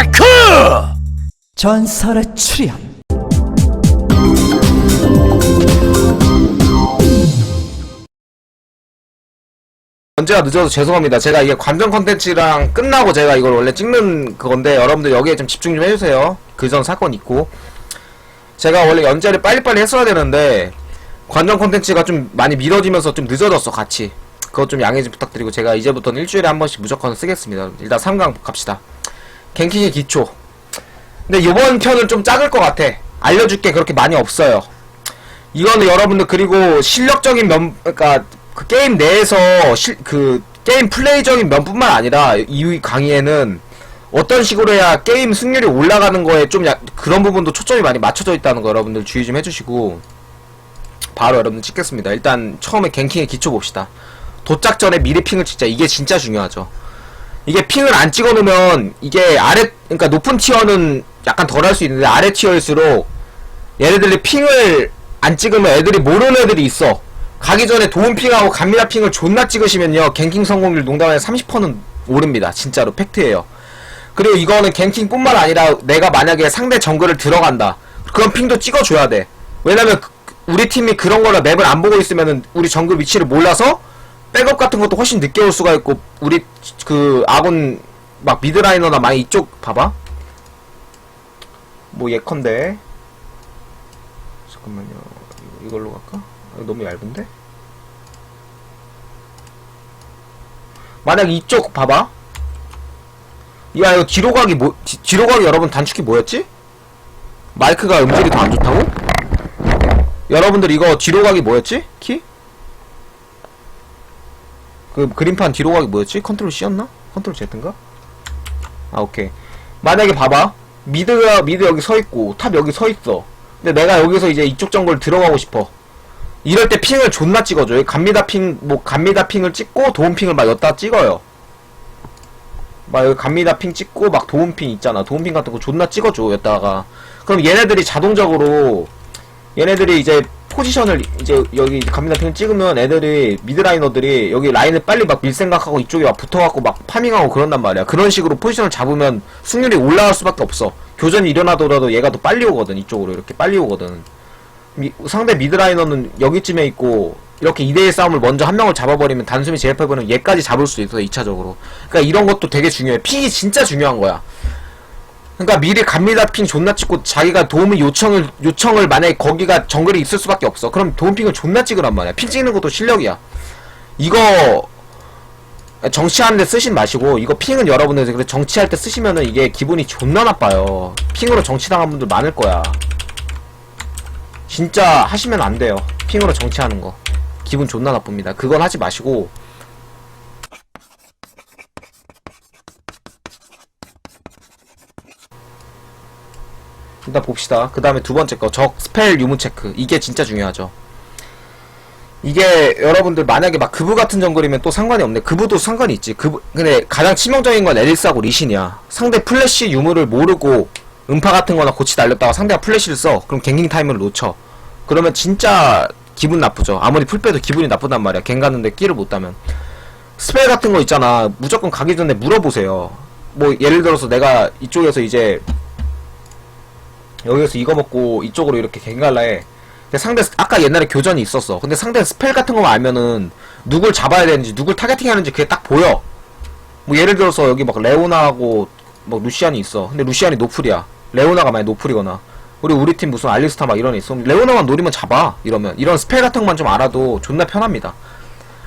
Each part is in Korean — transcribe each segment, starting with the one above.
체크! 전설의 출현. 언제가 늦어서 죄송합니다. 제가 이게 관전 컨텐츠랑 끝나고 제가 이걸 원래 찍는 그건데 여러분들 여기에 좀 집중 좀 해주세요. 그 전 사건 있고 제가 원래 연재를 빨리빨리 했어야 되는데 관전 컨텐츠가 좀 많이 미뤄지면서 좀 늦어졌어. 같이 그것 좀 양해 좀 부탁드리고 제가 이제부터는 일주일에 한 번씩 무조건 쓰겠습니다. 일단 3강 갑시다. 갱킹의 기초. 근데 요번 편은 좀 작을 것 같아. 알려줄 게 그렇게 많이 없어요. 이거는 여러분들 그리고 실력적인 그러니까 그 게임 내에서 그 게임 플레이적인 면뿐만 아니라 이 강의에는 어떤 식으로 해야 게임 승률이 올라가는 거에 좀 그런 부분도 초점이 많이 맞춰져 있다는 거 여러분들 주의 좀 해주시고 바로 여러분들 찍겠습니다. 일단 처음에 갱킹의 기초 봅시다. 도착 전에 미리 핑을 찍자. 이게 진짜 중요하죠. 이게 핑을 안 찍어놓으면 이게 그러니까 높은 티어는 약간 덜 할 수 있는데 아래 티어일수록 얘네들이 핑을 안 찍으면 애들이 모르는 애들이 있어. 가기 전에 도움 핑하고 감미라 핑을 존나 찍으시면요 갱킹 성공률 농담에 30%는 오릅니다. 진짜로 팩트예요. 그리고 이거는 갱킹 뿐만 아니라 내가 만약에 상대 정글을 들어간다 그런 핑도 찍어줘야 돼. 왜냐면 우리 팀이 그런 거를 맵을 안 보고 있으면은 우리 정글 위치를 몰라서 백업 같은 것도 훨씬 늦게 올 수가 있고 우리 그 아군 막 미드라이너나 많이 이쪽 봐봐. 뭐 예컨대 잠깐만요. 이걸로 갈까? 너무 얇은데? 만약 이쪽 봐봐. 야 이거 뒤로 가기 뒤로 가기 여러분 단축키 뭐였지? 마이크가 음질이 더 안 좋다고? 여러분들 이거 뒤로 가기 뭐였지? 키? 그 그림판 뒤로 가기 뭐였지? 컨트롤 C였나? 컨트롤 Z인가? 아 오케이. 만약에 봐봐. 미드 여기 서있고 탑 여기 서있어. 근데 내가 여기서 이제 이쪽 정글 들어가고 싶어. 이럴 때 핑을 존나 찍어줘. 감미다 핑을 찍고 도움 핑을 막 여기다 찍어요. 막 여기 감미다 핑 찍고 막 도움 핑 있잖아. 도움 핑 같은 거 존나 찍어줘 여기다가. 그럼 얘네들이 자동적으로 얘네들이 이제 포지션을 이제 여기 감미다 핑을 찍으면 애들이 미드라이너들이 여기 라인을 빨리 막 밀 생각하고 이쪽에 막 붙어갖고 막 파밍하고 그런단 말이야. 그런 식으로 포지션을 잡으면 승률이 올라갈 수밖에 없어. 교전이 일어나더라도 얘가 더 빨리 오거든. 이쪽으로 이렇게 빨리 오거든. 상대 미드라이너는 여기쯤에 있고 이렇게 2대1 싸움을 먼저 한 명을 잡아버리면 단숨에 제압해버리면 얘까지 잡을 수 있어 2차적으로. 그러니까 이런 것도 되게 중요해. 핑이 진짜 중요한 거야. 그러니까 미리 갑니다 핑 존나 찍고 자기가 도움을 요청을 만약에 거기가 정글이 있을 수밖에 없어. 그럼 도움 핑을 존나 찍으란 말이야. 핑 찍는 것도 실력이야. 이거 정치하는데 쓰신 마시고 이거 핑은 여러분들 정치할 때 쓰시면은 이게 기분이 존나 나빠요. 핑으로 정치당한 분들 많을 거야. 진짜 하시면 안 돼요. 핑으로 정치하는 거 기분 존나 나쁩니다. 그건 하지 마시고 일단 봅시다. 그 다음에 두 번째 거 적 스펠 유무 체크. 이게 진짜 중요하죠. 이게 여러분들 만약에 막 그부 같은 정글이면 또 상관이 없네. 그부도 상관이 있지. 근데 가장 치명적인 건 앨리스하고 리신이야. 상대 플래시 유무를 모르고 음파 같은 거나 고치 날렸다가 상대가 플래시를 써. 그럼 갱킹 타이밍을 놓쳐. 그러면 진짜 기분 나쁘죠. 아무리 풀빼도 기분이 나쁘단 말이야. 갱 갔는데 끼를 못 따면. 스펠 같은 거 있잖아. 무조건 가기 전에 물어보세요. 뭐 예를 들어서 내가 이쪽에서 이제 여기서 이거 먹고 이쪽으로 이렇게 갱 갈라 해. 근데 상대 아까 옛날에 교전이 있었어. 근데 상대 스펠 같은 거만 알면은 누굴 잡아야 되는지 누굴 타겟팅 하는지 그게 딱 보여. 뭐 예를 들어서 여기 막 레오나하고 막 루시안이 있어. 근데 루시안이 노플이야. 레오나가 만약 노플이거나 우리 팀 무슨 알리스타 막 이런 애 있어. 레오나만 노리면 잡아. 이러면 이런 스펠 같은 것만 좀 알아도 존나 편합니다.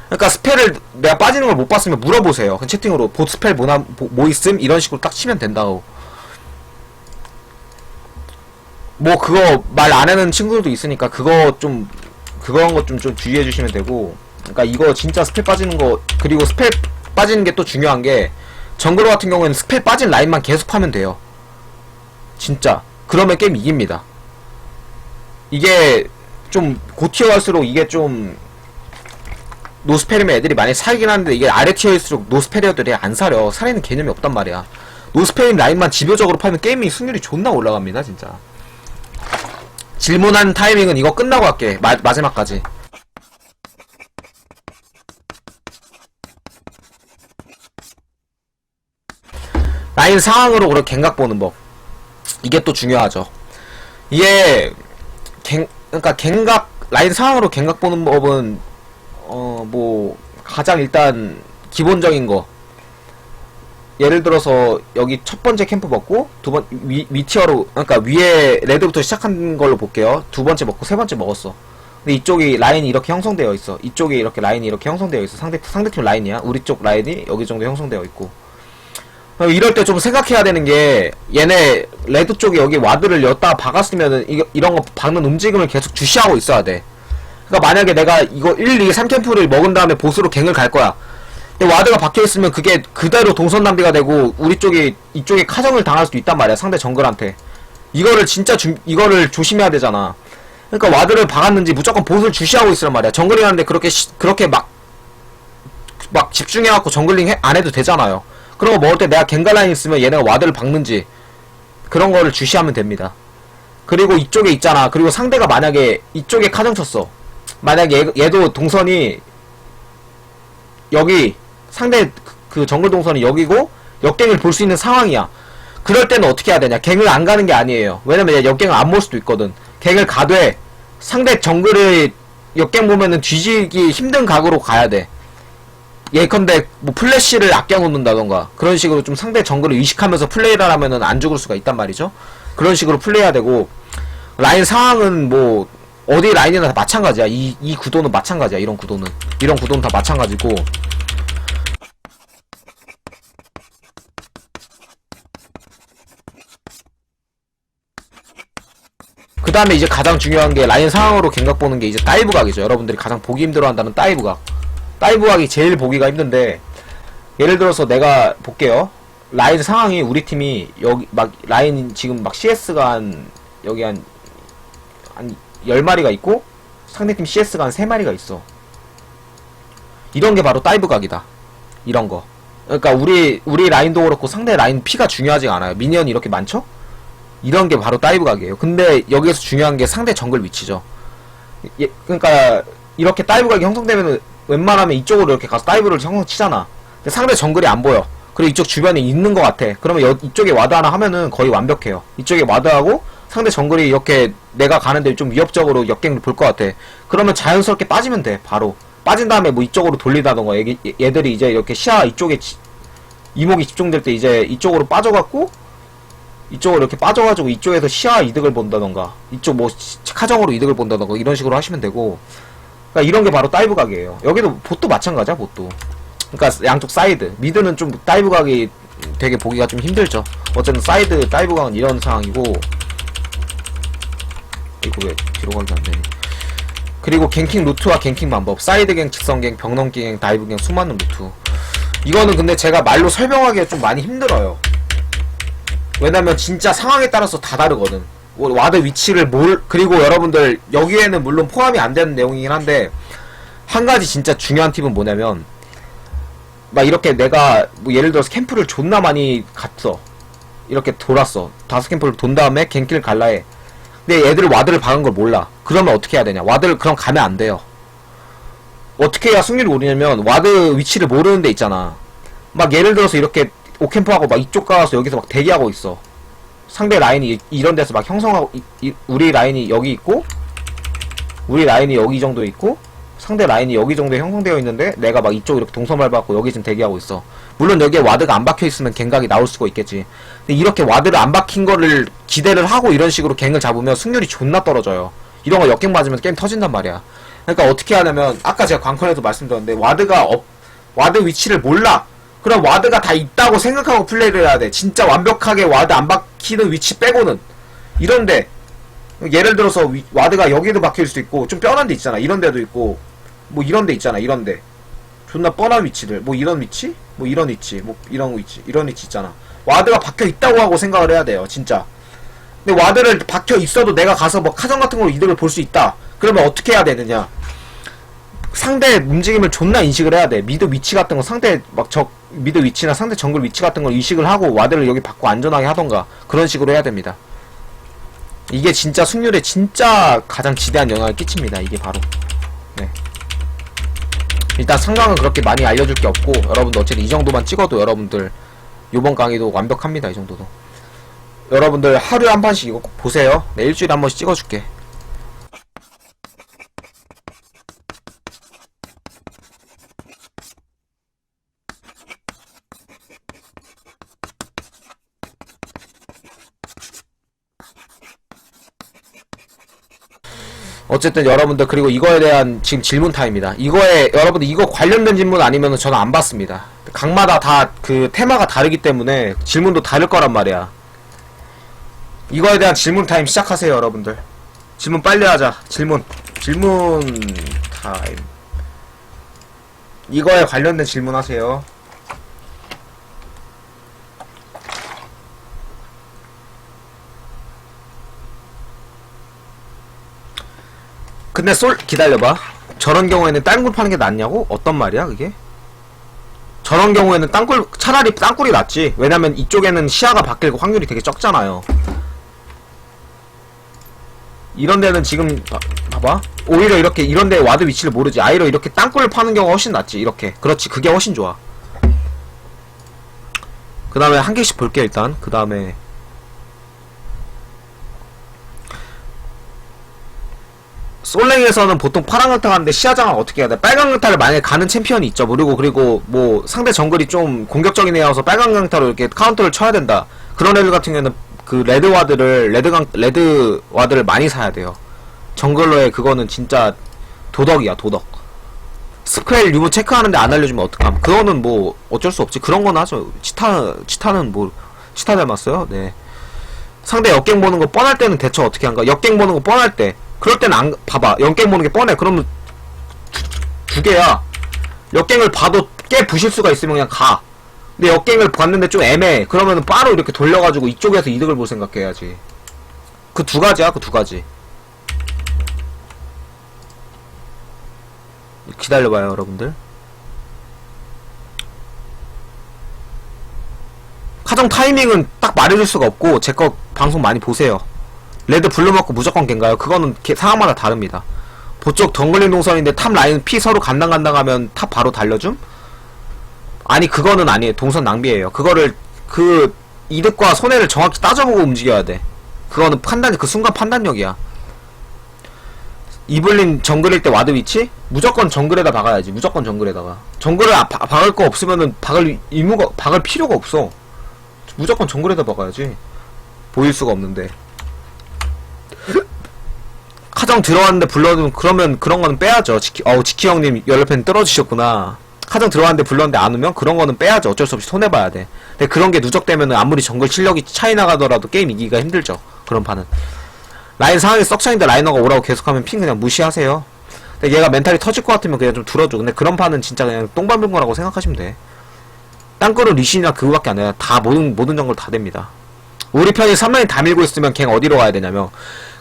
그러니까 스펠을 내가 빠지는 걸 못 봤으면 물어보세요. 채팅으로 보 스펠 뭐 있음? 이런 식으로 딱 치면 된다고. 뭐 그거 말 안 하는 친구들도 있으니까 그런 것 좀 주의해 주시면 되고. 그러니까 이거 진짜 스펠 빠지는 거, 그리고 스펠 빠지는 게 또 중요한 게 정글러 같은 경우에는 스펠 빠진 라인만 계속 하면 돼요. 진짜. 그러면 게임 이깁니다. 이게 좀 고티어 갈수록 이게 좀 노스펠이면 애들이 많이 살긴 하는데 이게 아래 티어일수록 노스펠이어들이 안 사려. 살리는 개념이 없단 말이야. 노스펠인 라인만 집요적으로 파면 게임이 승률이 존나 올라갑니다 진짜. 질문한 타이밍은 이거 끝나고 할게. 마지막까지. 라인 상황으로 그렇게 갱각 보는 법. 이게 또 중요하죠. 이게 그러니까 갱각 라인 상황으로 갱각 보는 법은 뭐 가장 일단 기본적인 거. 예를 들어서 여기 첫 번째 캠프 먹고 위티어로 그러니까 위에 레드부터 시작한 걸로 볼게요. 두 번째 먹고 세 번째 먹었어. 근데 이쪽이 라인이 이렇게 형성되어 있어. 이쪽에 이렇게 라인이 이렇게 형성되어 있어. 상대팀 라인이야. 우리 쪽 라인이 여기 정도 형성되어 있고. 이럴 때 좀 생각해야 되는 게 얘네 레드 쪽에 여기 와드를 엿다가 박았으면은 이런 거 박는 움직임을 계속 주시하고 있어야 돼. 그러니까 만약에 내가 이거 1, 2, 3캠프를 먹은 다음에 보스로 갱을 갈 거야. 근데 와드가 박혀있으면 그게 그대로 동선 낭비가 되고 우리 쪽이 이쪽에 카정을 당할 수도 있단 말이야. 상대 정글한테. 이거를 진짜 이거를 조심해야 되잖아. 그러니까 와드를 박았는지 무조건 보스를 주시하고 있으란 말이야. 정글링 하는데 그렇게 막 집중해갖고 정글링 안 해도 되잖아요. 그런 거 먹을 때 내가 갱갈라인 있으면 얘네가 와드를 박는지 그런 거를 주시하면 됩니다. 그리고 이쪽에 있잖아. 그리고 상대가 만약에 이쪽에 카정 쳤어. 만약에 얘도 동선이 여기 상대 그 정글 동선이 여기고 역갱을 볼 수 있는 상황이야. 그럴 때는 어떻게 해야 되냐. 갱을 안 가는 게 아니에요. 왜냐면 역갱을 안 볼 수도 있거든. 갱을 가되 상대 정글을 역갱 보면은 뒤지기 힘든 각으로 가야 돼. 예컨대 뭐 플래시를 아껴 놓는다던가 그런 식으로 좀 상대 정글을 의식하면서 플레이를 하면은 안 죽을 수가 있단 말이죠. 그런 식으로 플레이해야 되고 라인 상황은 뭐 어디 라인이나 다 마찬가지야. 이 구도는 마찬가지야. 이런 구도는 다 마찬가지고. 그 다음에 이제 가장 중요한 게 라인 상황으로 갱각 보는 게 이제 다이브 각이죠. 여러분들이 가장 보기 힘들어 한다는 다이브 각. 다이브 각이 제일 보기가 힘든데, 예를 들어서 내가 볼게요. 라인 상황이 우리 팀이 여기 막 라인 지금 막 CS가 여기 한 10마리가 있고 상대팀 CS가 한 3마리가 있어. 이런 게 바로 다이브 각이다. 이런 거. 그러니까 우리 라인도 그렇고 상대 라인 피가 중요하지 않아요. 미니언이 이렇게 많죠? 이런 게 바로 다이브 각이에요. 근데 여기에서 중요한 게 상대 정글 위치죠. 그러니까 이렇게 다이브 각이 형성되면 웬만하면 이쪽으로 이렇게 가서 다이브를 형성치잖아. 근데 상대 정글이 안 보여. 그리고 이쪽 주변에 있는 것 같아. 그러면 이쪽에 와드 하나 하면은 거의 완벽해요. 이쪽에 와드하고 상대 정글이 이렇게 내가 가는데 좀 위협적으로 역갱을 볼 것 같아. 그러면 자연스럽게 빠지면 돼. 바로 빠진 다음에 뭐 이쪽으로 돌리다던가 얘들이 이제 이렇게 시야 이쪽에 이목이 집중될 때 이제 이쪽으로 빠져갖고 이쪽으로 이렇게 빠져가지고 이쪽에서 시야 이득을 본다던가 이쪽 뭐 카정으로 이득을 본다던가 이런 식으로 하시면 되고. 그러니까 이런 게 바로 다이브 각이에요. 여기도 봇도 마찬가지야. 봇도. 그러니까 양쪽 사이드 미드는 좀 다이브 각이 되게 보기가 좀 힘들죠. 어쨌든 사이드 다이브 각은 이런 상황이고. 이거 왜 뒤로 가기 안 되니? 그리고 갱킹 루트와 갱킹 방법. 사이드 갱, 직선 갱, 벽 넘기 갱, 다이브 갱, 수많은 루트. 이거는 근데 제가 말로 설명하기가 좀 많이 힘들어요. 왜냐면 진짜 상황에 따라서 다 다르거든. 와드 위치를 그리고 여러분들 여기에는 물론 포함이 안 되는 내용이긴 한데 한 가지 진짜 중요한 팁은 뭐냐면 막 이렇게 내가 뭐 예를 들어서 캠프를 존나 많이 갔어. 이렇게 돌았어. 5캠프를 돈 다음에 갱킬을 갈라 해. 근데 애들 와드를 박은 걸 몰라. 그러면 어떻게 해야 되냐. 와드를 그럼 가면 안 돼요. 어떻게 해야 승률이 오르냐면 와드 위치를 모르는 데 있잖아. 막 예를 들어서 이렇게 5캠프하고 막 이쪽 가서 여기서 막 대기하고 있어. 상대 라인이 이런 데서 막 형성하고 우리 라인이 여기 있고 우리 라인이 여기 정도 있고 상대 라인이 여기 정도에 형성되어 있는데 내가 막 이쪽 이렇게 동선 밟아갖고 여기 지금 대기하고 있어. 물론 여기에 와드가 안 박혀있으면 갱각이 나올 수가 있겠지. 근데 이렇게 와드를 안 박힌 거를 기대를 하고 이런 식으로 갱을 잡으면 승률이 존나 떨어져요. 이런 거 역갱 맞으면 게임 터진단 말이야. 그러니까 어떻게 하냐면 아까 제가 광컨에도 말씀드렸는데 와드 위치를 몰라. 그럼 와드가 다 있다고 생각하고 플레이를 해야 돼. 진짜 완벽하게 와드 안 박히는 위치 빼고는. 이런데 예를 들어서 와드가 여기도 박힐 수도 있고 좀 뻔한 데 있잖아. 이런 데도 있고 뭐 이런 데 있잖아. 이런 데 존나 뻔한 위치들 뭐 이런 위치? 뭐 이런 위치 뭐 이런 위치 이런 위치 있잖아. 와드가 박혀 있다고 하고 생각을 해야 돼요. 진짜. 근데 와드를 박혀 있어도 내가 가서 뭐 카정 같은 걸로 이득을 볼 수 있다. 그러면 어떻게 해야 되느냐. 상대 움직임을 존나 인식을 해야 돼. 미드 위치 같은 거 상대 막 미드 위치나 상대 정글 위치 같은 걸 인식을 하고 와드를 여기 받고 안전하게 하던가 그런 식으로 해야 됩니다. 이게 진짜 승률에 진짜 가장 지대한 영향을 끼칩니다. 이게 바로. 네. 일단 상강은 그렇게 많이 알려줄 게 없고 여러분들 어쨌든 이 정도만 찍어도 여러분들 요번 강의도 완벽합니다. 이 정도도. 여러분들 하루에 한 번씩 이거 꼭 보세요. 네, 일주일에 한 번씩 찍어줄게. 어쨌든 여러분들, 그리고 이거에 대한 지금 질문 타임입니다. 이거에 여러분들 이거 관련된 질문 아니면은 저는 안 받습니다. 각마다 다 그 테마가 다르기 때문에 질문도 다를 거란 말이야. 이거에 대한 질문 타임 시작하세요. 여러분들 질문 빨리 하자. 질문 타임. 이거에 관련된 질문 하세요. 근데 기다려봐. 저런 경우에는 땅굴 파는 게 낫냐고? 어떤 말이야 그게? 저런 경우에는 차라리 땅굴이 낫지. 왜냐면 이쪽에는 시야가 바뀔 확률이 되게 적잖아요. 이런 데는 지금 봐봐. 오히려 이렇게 이런 데 와드 위치를 모르지. 아이로 이렇게 땅굴을 파는 경우가 훨씬 낫지. 이렇게. 그렇지. 그게 훨씬 좋아. 그 다음에 한 개씩 볼게 일단. 그 다음에 솔랭에서는 보통 파란 강타 가는데 시야장을 어떻게 해야 돼? 빨간 강타를 만약에 가는 챔피언이 있죠. 그리고 뭐 상대 정글이 좀 공격적인 애여서 빨간 강타로 이렇게 카운터를 쳐야 된다. 그런 애들 같은 경우에는 그 레드 와드를 많이 사야 돼요. 정글러의 그거는 진짜 도덕이야, 도덕. 스크렐 유무 체크하는데 안 알려주면 어떡함. 그거는 뭐 어쩔 수 없지. 그런 건 하죠. 치타는 뭐 치타 닮았어요? 네. 상대 역갱 보는 거 뻔할 때는 대처 어떻게 한가? 역갱 보는 거 뻔할 때. 그럴 때는 안 봐봐. 역갱 보는 게 뻔해. 그러면 두 개야. 역갱을 봐도 깨 부실 수가 있으면 그냥 가. 근데 역갱을 봤는데 좀 애매해. 그러면은 바로 이렇게 돌려가지고 이쪽에서 이득을 볼 생각해야지. 그 두 가지야, 그 두 가지. 기다려봐요, 여러분들. 카정 타이밍은 딱 말해줄 수가 없고, 제 거 방송 많이 보세요. 레드 블루 먹고 무조건 갱가요? 그거는 상황마다 다릅니다. 보쪽 덩글링 동선인데 탑 라인 피 서로 간당간당하면 탑 바로 달려줌? 아니 그거는 아니에요. 동선 낭비예요. 그거를 그 이득과 손해를 정확히 따져보고 움직여야 돼. 그거는 그 순간 판단력이야. 이블린 정글일 때 와드 위치? 무조건 정글에다 박아야지. 무조건 정글에다가. 정글을 박을 거 없으면은 박을 필요가 없어. 무조건 정글에다 박아야지. 보일 수가 없는데. 카정 들어왔는데 불러두면 그러면 그런 거는 빼야죠. 지키 형님 연료팬 떨어지셨구나. 카정 들어왔는데 불렀는데 안 오면 그런 거는 빼야죠. 어쩔 수 없이 손해봐야 돼. 근데 그런 게 누적되면은 아무리 정글 실력이 차이 나가더라도 게임 이기기가 힘들죠. 그런 판은. 라인 상황이 썩창인데 라이너가 오라고 계속하면 핑 그냥 무시하세요. 근데 얘가 멘탈이 터질 것 같으면 그냥 좀 들어줘. 근데 그런 판은 진짜 그냥 똥 밟은 거라고 생각하시면 돼. 땅굴은 리신이나 그거밖에 안 돼. 다 모든 정글 다 됩니다. 우리 편이 3라인 다 밀고 있으면 갱 어디로 가야 되냐면,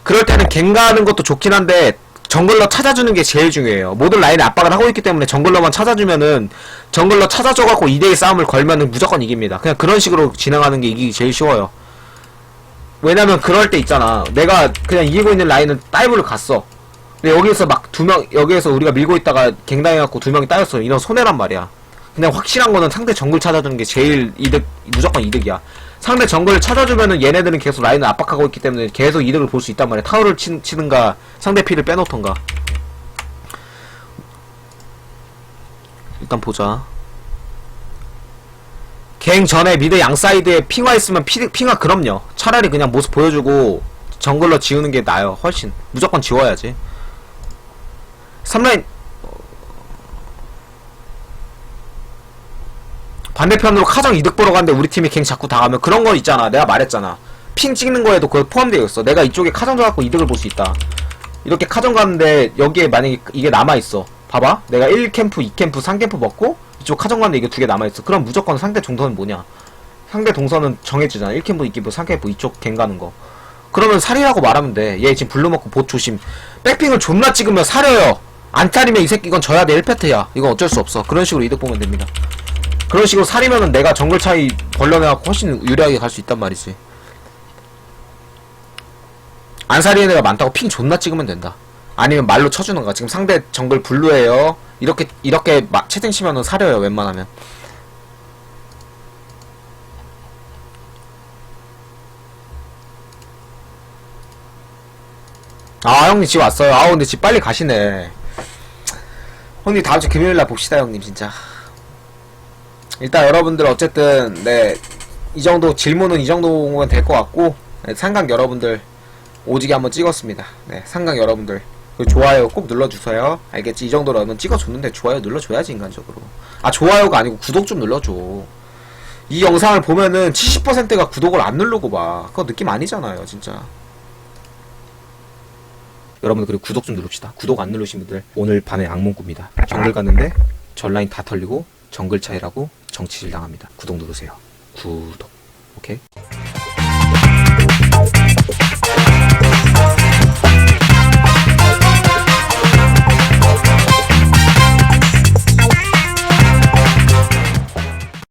그럴 때는 갱 가는 것도 좋긴 한데 정글러 찾아주는 게 제일 중요해요. 모든 라인에 압박을 하고 있기 때문에 정글러만 찾아주면은, 정글러 찾아줘갖고 2대2 싸움을 걸면은 무조건 이깁니다. 그냥 그런 식으로 진행하는 게 이기기 제일 쉬워요. 왜냐면 그럴 때 있잖아. 내가 그냥 이기고 있는 라인은 다이브를 갔어. 근데 여기서 막 여기에서 우리가 밀고 있다가 갱당해갖고 2명이 따였어. 이런 손해란 말이야. 그냥 확실한 거는 상대 정글 찾아주는 게 제일 무조건 이득이야. 상대 정글을 찾아주면은 얘네들은 계속 라인을 압박하고 있기 때문에 계속 이득을 볼 수 있단 말이야. 타워를 치든가 상대 피를 빼놓던가. 일단 보자. 갱 전에 미드 양사이드에 핑화 있으면 핑화 그럼요. 차라리 그냥 모습 보여주고 정글러 지우는 게 나아요. 훨씬. 무조건 지워야지. 3라인 반대편으로 카정 이득 보러 가는데 우리 팀이 갱 자꾸 당하면 그런 거 있잖아. 내가 말했잖아. 핑 찍는 거에도 그거 포함되어 있어. 내가 이쪽에 카정 줘갖고 이득을 볼 수 있다. 이렇게 카정 가는데 여기에 만약에 이게 남아있어. 봐봐. 내가 1캠프, 2캠프, 3캠프 먹고 이쪽 카정 가는데 이게 2개 남아있어. 그럼 무조건 상대 동선은 뭐냐? 상대 동선은 정해지잖아. 1캠프, 2캠프, 3캠프 이쪽 갱 가는 거. 그러면 살이라고 말하면 돼. 얘 지금 블루 먹고 봇 조심. 백핑을 존나 찍으면 사려요. 안 차리면 이 새끼 이건 져야 돼. 1패트야. 이건 어쩔 수 없어. 그런 식으로 이득 보면 됩니다. 그런 식으로 살이면은 내가 정글 차이 벌려내갖고 훨씬 유리하게 갈 수 있단 말이지. 안 살리는 애가 많다고 핑 존나 찍으면 된다. 아니면 말로 쳐주는 거야. 지금 상대 정글 블루예요. 이렇게 채팅 치면은 사려요. 웬만하면. 아, 형님 집 왔어요. 아, 근데 집 빨리 가시네. 형님 다음 주 금요일날 봅시다, 형님 진짜. 일단 여러분들 어쨌든 네, 이 정도 질문은 이 정도면 될 것 같고, 네, 상강 여러분들 오지게 한번 찍었습니다. 네, 상강 여러분들 그 좋아요 꼭 눌러주세요. 알겠지? 이 정도로는 찍어줬는데 좋아요 눌러줘야지, 인간적으로. 아, 좋아요가 아니고 구독 좀 눌러줘. 이 영상을 보면은 70%가 구독을 안 누르고 봐. 그거 느낌 아니잖아요, 진짜. 여러분들 그리고 구독 좀 누릅시다. 구독 안 누르신 분들 오늘 밤에 악몽 꿉니다. 정글 갔는데 전라인 다 털리고 정글 차이라고 정치질 당합니다. 구독 누르세요. 구독. 오케이?